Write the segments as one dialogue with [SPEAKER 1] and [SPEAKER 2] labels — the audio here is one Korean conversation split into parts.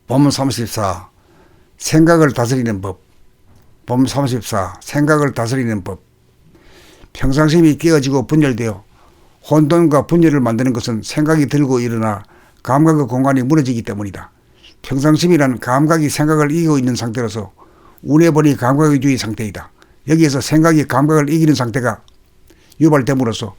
[SPEAKER 1] 본문 34. 생각을 다스리는 법. 본문 34. 생각을 다스리는 법. 평상심이 깨어지고 분열되어 혼돈과 분열을 만드는 것은 생각이 들고 일어나 감각의 공간이 무너지기 때문이다. 평상심이란 감각이 생각을 이기고 있는 상태로서 운해버린 감각위주의 상태이다. 여기에서 생각이 감각을 이기는 상태가 유발됨으로써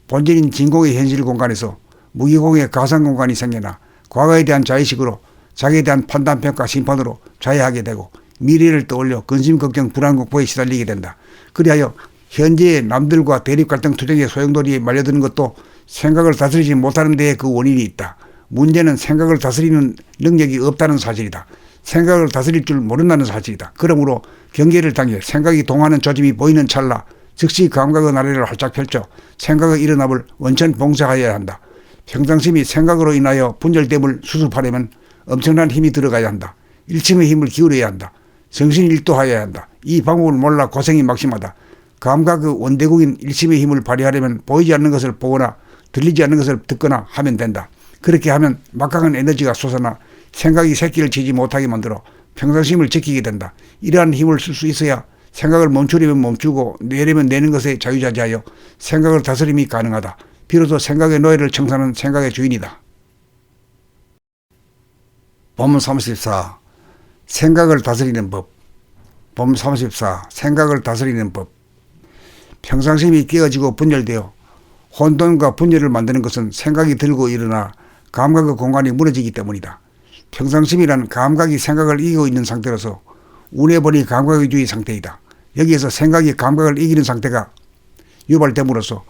[SPEAKER 1] 본질인 진공의 현실 공간에서 무기공의 가상 공간이 생겨나 과거에 대한 자의식으로 자기에 대한 판단, 평가, 심판으로 자해하게 되고 미래를 떠올려 근심, 걱정, 불안, 공포에 시달리게 된다. 그리하여 현재의 남들과 대립, 갈등, 투쟁의 소용돌이에 말려드는 것도 생각을 다스리지 못하는 데에 그 원인이 있다. 문제는 생각을 다스리는 능력이 없다는 사실이다. 생각을 다스릴 줄 모른다는 사실이다. 그러므로 경계를 당해 생각이 동하는 조짐이 보이는 찰나 즉시 감각의 나래를 활짝 펼쳐 생각의 일어남을 원천 봉쇄하여야 한다. 평상심이 생각으로 인하여 분열됨을 수습하려면 엄청난 힘이 들어가야 한다. 일침의 힘을 기울여야 한다. 정신일도하여야 한다. 이 방법을 몰라 고생이 막심하다. 감각의 원대국인 일침의 힘을 발휘하려면 보이지 않는 것을 보거나 들리지 않는 것을 듣거나 하면 된다. 그렇게 하면 막강한 에너지가 솟아나 생각이 새끼를 치지 못하게 만들어 평상심을 지키게 된다. 이러한 힘을 쓸 수 있어야 생각을 멈추려면 멈추고 내려면 내는 것에 자유자재하여 생각을 다스림이 가능하다. 비로소 생각의 노예를 청산하는 생각의 주인이다. 본문 34. 생각을 다스리는 법. 본문 34. 생각을 다스리는 법. 평상심이 깨어지고 분열되어 혼돈과 분열을 만드는 것은 생각이 들고 일어나 감각의 공간이 무너지기 때문이다. 평상심이란 감각이 생각을 이기고 있는 상태로서 운해버린 감각위주의 상태이다. 여기에서 생각이 감각을 이기는 상태가 유발됨으로써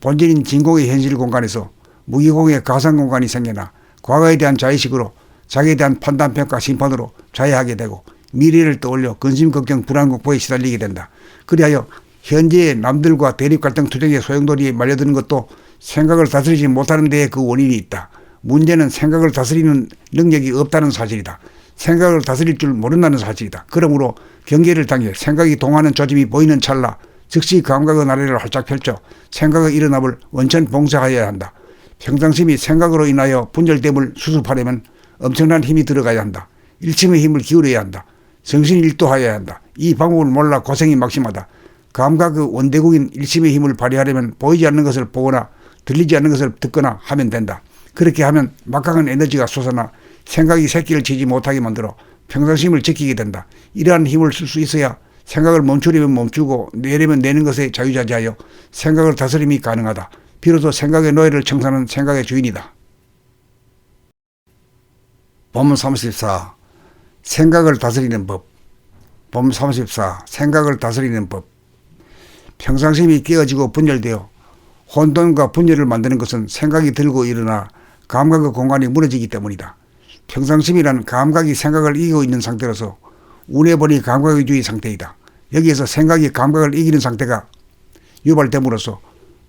[SPEAKER 1] 본질인 진공의 현실 공간에서 무기공의 가상 공간이 생겨나 과거에 대한 자의식으로 자기에 대한 판단, 평가, 심판으로 자해하게 되고 미래를 떠올려 근심, 걱정, 불안, 공포에 시달리게 된다. 그리하여 현재의 남들과 대립, 갈등, 투쟁의 소용돌이에 말려드는 것도 생각을 다스리지 못하는 데에 그 원인이 있다. 문제는 생각을 다스리는 능력이 없다는 사실이다. 생각을 다스릴 줄 모른다는 사실이다. 그러므로 경계를 당해 생각이 동하는 조짐이 보이는 찰나 즉시 감각의 나래를 활짝 펼쳐 생각의 일어남을 원천 봉쇄하여야 한다. 평상심이 생각으로 인하여 분열됨을 수습하려면 엄청난 힘이 들어가야 한다. 일침의 힘을 기울여야 한다. 정신일도하여야 한다. 이 방법을 몰라 고생이 막심하다. 감각의 원대국인 일침의 힘을 발휘하려면 보이지 않는 것을 보거나 들리지 않는 것을 듣거나 하면 된다. 그렇게 하면 막강한 에너지가 솟아나 생각이 새끼를 치지 못하게 만들어 평상심을 지키게 된다. 이러한 힘을 쓸 수 있어야 생각을 멈추려면 멈추고 내려면 내는 것에 자유자재하여 생각을 다스림이 가능하다. 비로소 생각의 노예를 청산하는 생각의 주인이다. 본문 34. 생각을 다스리는 법. 본문 34. 생각을 다스리는 법. 평상심이 깨어지고 분열되어 혼돈과 분열을 만드는 것은 생각이 들고 일어나 감각의 공간이 무너지기 때문이다. 평상심이란 감각이 생각을 이기고 있는 상태로서 운해버린 감각위주의 상태이다. 여기에서 생각이 감각을 이기는 상태가 유발됨으로써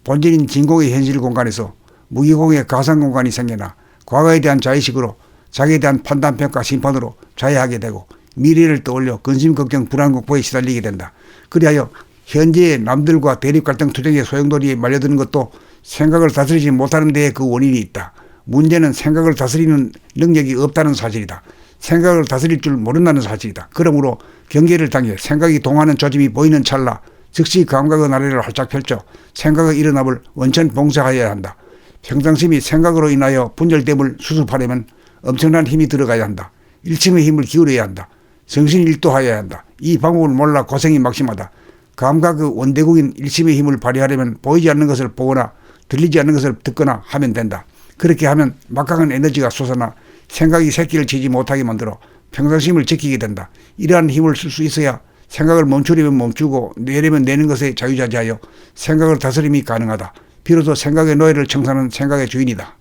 [SPEAKER 1] 본질인 진공의 현실 공간에서 무기공의 가상 공간이 생겨나 과거에 대한 자의식으로 자기에 대한 판단, 평가, 심판으로 자해하게 되고 미래를 떠올려 근심, 걱정, 불안, 공포에 시달리게 된다. 그리하여 현재의 남들과 대립, 갈등, 투쟁의 소용돌이에 말려드는 것도 생각을 다스리지 못하는 데에 그 원인이 있다. 문제는 생각을 다스리는 능력이 없다는 사실이다. 생각을 다스릴 줄 모른다는 사실이다. 그러므로 경계를 당해 생각이 동하는 조짐이 보이는 찰나 즉시 감각의 나래를 활짝 펼쳐 생각의 일어남을 원천 봉쇄하여야 한다. 평상심이 생각으로 인하여 분열됨을 수습하려면 엄청난 힘이 들어가야 한다. 일침의 힘을 기울여야 한다. 정신일도하여야 한다. 이 방법을 몰라 고생이 막심하다. 감각의 원대국인 일침의 힘을 발휘하려면 보이지 않는 것을 보거나 들리지 않는 것을 듣거나 하면 된다. 그렇게 하면 막강한 에너지가 솟아나 생각이 새끼를 치지 못하게 만들어 평상심을 지키게 된다. 이러한 힘을 쓸 수 있어야 생각을 멈추려면 멈추고 내려면 내는 것에 자유자재하여 생각을 다스림이 가능하다. 비로소 생각의 노예를 청산하는 생각의 주인이다.